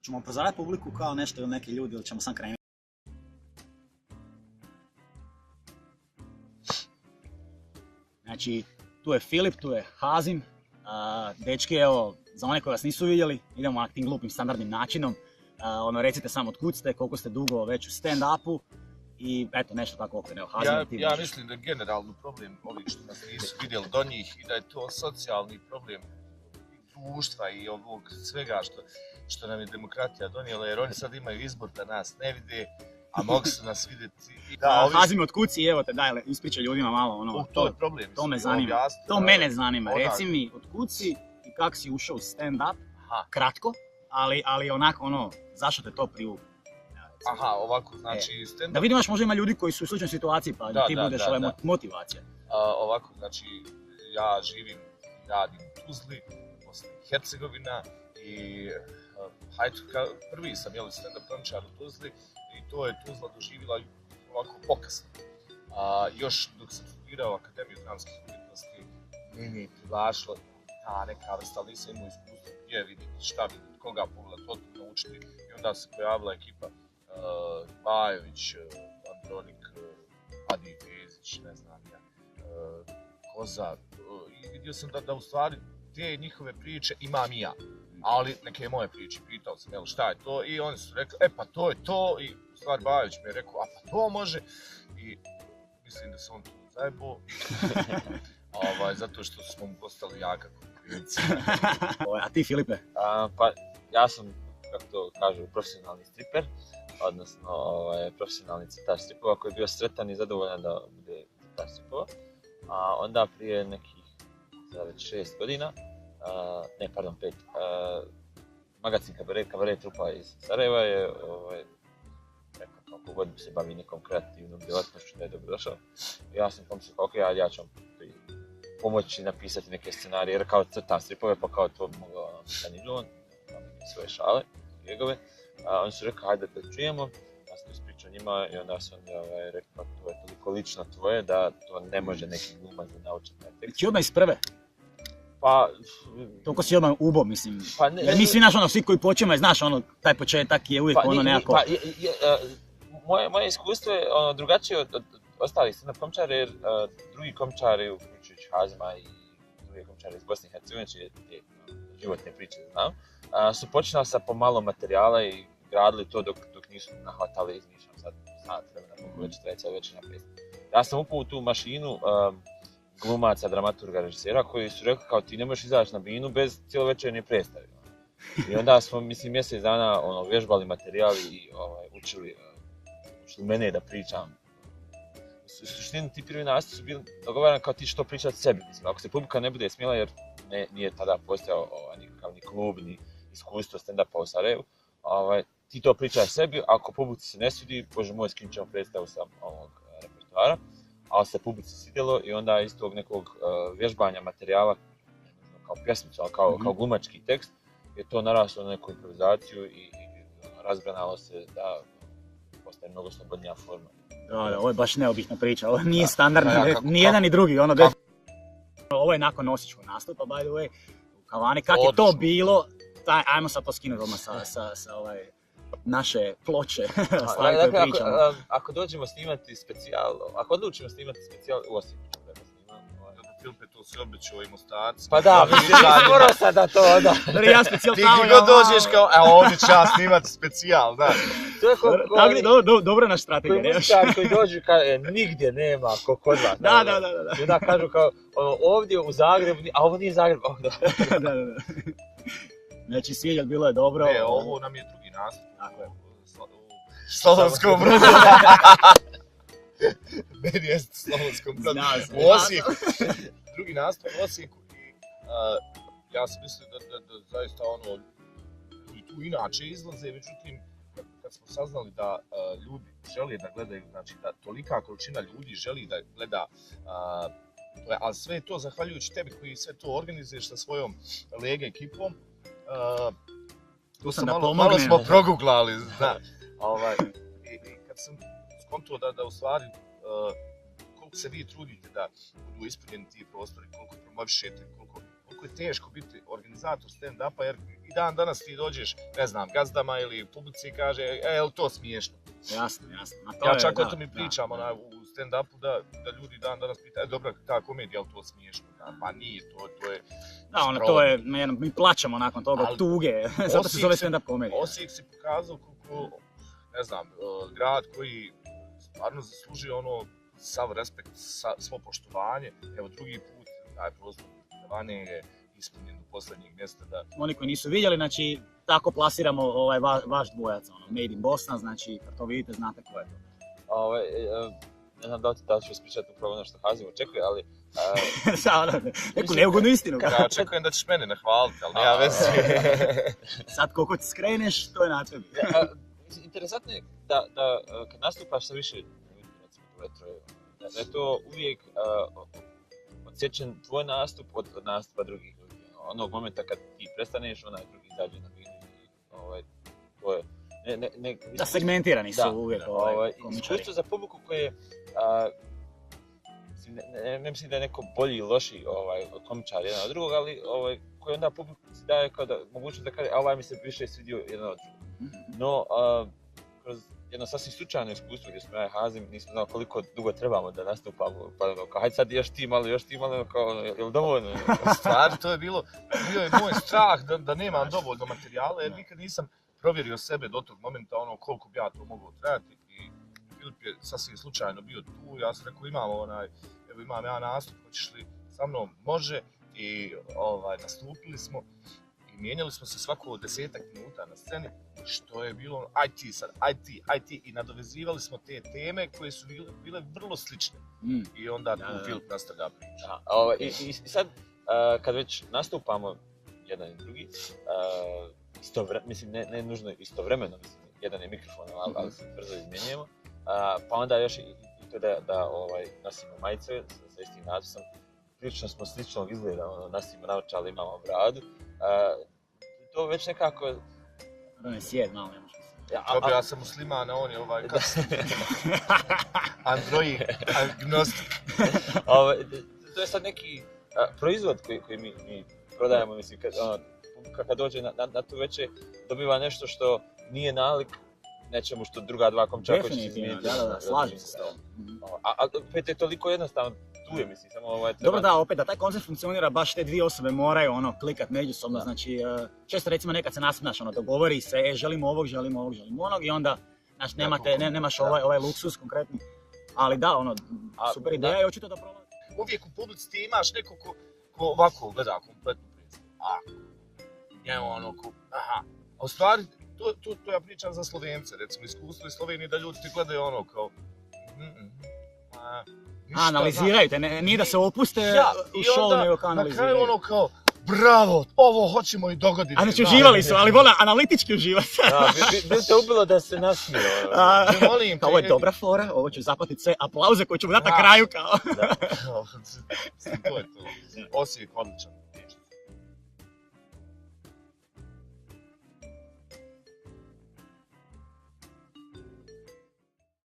Ćemo upozoravati publiku kao nešto ili neki ljudi ili ćemo sam krenuti? Znači, tu je Filip, tu je Hazim. Dečki, evo, za one koji vas nisu vidjeli, idemo na tim glupim standardnim načinom. Recite samo otkud ste, koliko ste dugo već u stand-upu i eto, nešto tako okvirno. Evo, Hazim, ti ja mislim da je generalno problem ovih što nas nisu vidjeli do njih i da je to socijalni problem društva i ovog svega što nam je demokratija donijela, jer oni sad imaju izbor da nas ne vide, a mogu su nas vidjeti. Hazim, otkud si, evo te, daj, ispričaj ljudima malo, to je problem. To me zanima, to mene zanima. Reci mi, otkud si i kako si ušao u stand-up, kratko, ali onako, zašto te to privuklo? Aha, ovako, znači stand-up... Da vidim, možda ima ljudi koji su u sličnoj situaciji, pa da ti budeš motivacija. Ovako, znači, ja živim i radim u Tuzli, Bosna i Hercegovina i prvi sam stand-up komičar u Tuzli i to je Tuzla doživjela ovako pokasno. Još dok sam studirao Akademiju dramskih umjetnosti, meni je privlačila ta neka vrsta, ali nisam imao iskustva gdje vidjeti, šta vidjeti, koga pogledati, otkud naučiti. I onda se pojavila ekipa Bajović, Andronik, Adi Vezić, ne znam ja, Kozar. I vidio sam da u stvari te njihove priče imam i ja. Ali neke moje priče, pitao sam, evo šta je to, i oni su rekli, pa to je to, i u stvari Bajović mi je rekao, pa to može, i mislim da se on tu zajebao, zato što smo mu postali jaka konkurencija. A ti, Filipe? Pa ja sam, kako to kažu, profesionalni striper, odnosno profesionalni crtač stripova koji je bio sretan i zadovoljan da bude crtač stripova. A onda prije nekih, već 6 godina, 5, magazin Kabaret trupa iz Sarajeva je rekao kako god se bavi nekom kreativnom djelatnošću da je dobrodošao. Ja sam pomislio kao ja ću pomoći napisati neke scenarije jer kao crtam stripove pa kao to moglo zanimljivo, svoje šale, njegove. Oni su rekao hajde da čujemo, ja sam to ispričao njima i onda sam rekao to je toliko lično tvoje da to ne može neki glumac da nauči taj tekst. Ti odmah iz prve? Pa... Toliko si odmah ubo, mislim. Jer mi svi, svi koji počinemo, znaš, taj početak je uvijek nekako... Moje iskustvo je drugačije od ostalih stand-up komičara, jer drugi komičari, uključujući Hazima i drugi komičari iz Bosne i Hercegovine, čije životne priče znam, su počinali sa pomalo materijala i gradili to dok nisu nahvatali, izmišljam sad sat vremena, koliko već treća večernja predstava. Ja sam upao u tu mašinu glumaca, dramaturga, režisera koji su rekli kao ti ne možeš izaći na binu bez cijelovečernje predstave. I onda smo, mjesec dana vježbali materijal i učili mene da pričam. U suštini ti prvi nastup su bili dogovarani kao ti što pričati sebi. Mislim, ako se publika ne bude smjela jer nije tada postojao nikakav ni klub, ni iskustvo stand-upa u Sarajevu, ti to pričaš sebi, ako publici se ne svidi, bože moj, skinut ćemo predstavu sa ovog repertoara, ali se publici svidjelo i onda iz tog nekog vježbanja materijala, kao pjesmicu, ali kao glumački tekst, je to naraslo na neku improvizaciju i razgranalo se da postaje mnogo slobodnija forma. Da, ovo je baš neobična priča, ovo nije standardna, ni jedan ni drugi, ovo je nakon Osječkog nastupa, by the way, u Kavani, kako je to bilo, ajmo sad to skinuti odmah sa naše ploče, staviti koju pričamo. Ako dođemo snimati specijal, ako odlučimo snimati specijal u Osijeku, Filipe, to si obećao i Mostarci. Pa da, nisam morao sad da to, da. Ja specijal ti god dođeš kao, ovdje ću ja snimati specijal, da. To je dobro naš strategija. Koji muškar koji dođu kaže, nigdje nema ko kod vas. Da. I onda kažu kao, ovdje u Zagrebu, a ovo nije Zagreb. Da. Znači, svijeljak bilo je dobro. Ovo nam je drugi nastup. Tako je. U Slavonskom Brodu. Meni je Slavonskom Brodu. U Osijeku. Drugi nastup u Osijeku i ja sam mislio da zaista i tu inače izlaze, međutim kad smo saznali da ljudi žele da gledaju, znači da tolika količina ljudi želi da gleda, ali sve je to zahvaljujući tebi koji sve to organizuješ sa svojom Lege ekipom, malo smo proguglali, znaš. I kad sam skontuo da u stvari koliko se vi trudite da budu ispunjeni ti prostori, koliko promovišete, koliko koliko je teško biti organizator stand-upa, jer i dan danas ti dođeš, ne znam, gazdama ili publici i kaže, je li to smiješno? Jasno, jasno. Ja čak o tome pričam u stand-upu da ljudi dan danas pitaju, dobro, ta komedija, je li to smiješno? Pa nije, to je... Da, to je, mi plaćamo nakon toga od tuge, zato se zove stand-up komedija. Osijek se pokazao kako, ne znam, grad koji stvarno zaslužuje sav respekt, svo poštovanje. Evo, drugi put, taj prostor Kavane je ispunjen do posljednjeg mjesta. Oni koji nisu vidjeli, znači, tako plasiramo vaš dvojac, Made in Bosna, znači, kad to vidite, znate ko je to. Ne znam da li ću ispričati upravo ono što Hazim očekuje, ali... Neku neugodnu istinu. Ja očekujem da ćeš mene nahvaliti, ali nema veze. Sad koliko ti skreneš, to je na tebi. Interesantno je da kad nastupaš sa više ljudi, recimo u retroju, da je to uvijek odsječen tvoj nastup od nastupa drugih ljudi. Onog momenta kad ti prestaneš, onaj drugi izađe na binu i to je... Da, segmentirani su uvijek iskustvo za publiku koje ne mislim da je neko bolji i lošiji komičar jedan od drugog, ali koji onda publiku si daje kao da mogućnost da kaže, a ovaj mi se više svidio jedan od drugog. No, kroz jedno sasvim slučajno iskustvo gdje smo ja i Hazim, nismo znali koliko dugo trebamo da nastupamo, pa kao, hajde sad još ti malo, kao, je li dovoljno? Stvar, to je bio je moj strah da nemam dovoljno materijala, jer nikad nisam provjerio sebe do tog momenta koliko bi ja to mogao trajati i Filip je sasvim slučajno bio tu, ja sam rekao imam ja nastup, hoćeš li sa mnom, može i nastupili smo i mijenjali smo se svako 10-ak minuta na sceni, što je bilo IT i nadovezivali smo te teme koje su bile vrlo slične i onda tu Filip nastavlja priču. I sad, kad već nastupamo jedan i drugi, mislim, ne nužno istovremeno, mislim, jedan je mikrofon, ali se brzo izmjenjujemo. Pa onda još i to da nosimo majice sa istim natpisom. Prilično smo sličnog izgleda, nosimo naočale, imamo bradu. To već nekako... On je sjed malo, ne možemo se. Ja sam musliman, a on je android, agnostik. To je sad neki proizvod koji mi prodajemo, mislim, kad dođe na tu večer, dobiva nešto što nije nalik nečemu što druga dva komčara koji će se izmijeniti. Da, slažem se s tom. A opet je toliko jednostavno, tu je, mislim, samo treba... Dobro, da, opet, da taj koncept funkcionira, baš te dvije osobe moraju klikat međusobno, znači, često recimo nekad se nasmiješ, dogovori se, želimo ovog, želimo onog i onda, znači, nemaš ovaj luksus konkretni, ali da, super ideja i očito da prolazi. Uvijek u publici ti imaš neko ko ovako gleda kompletnu predstavu. Aha. A u stvari, to ja pričam za Slovence, recimo iskustvo iz Slovenije da ljudi ti gledaju kao... Analiziraju te, nije da se opuste u show, nego kao analiziraju. Na kraju kao, bravo, ovo hoćemo i dogoditi. A znači uživali su, ali vole analitički uživati. Bil te ubilo da se nasmije. Ovo je dobra fora, ovo ću zaplatiti sve aplauze koje ću mu dati na kraju kao. To je to. Osijek odličan.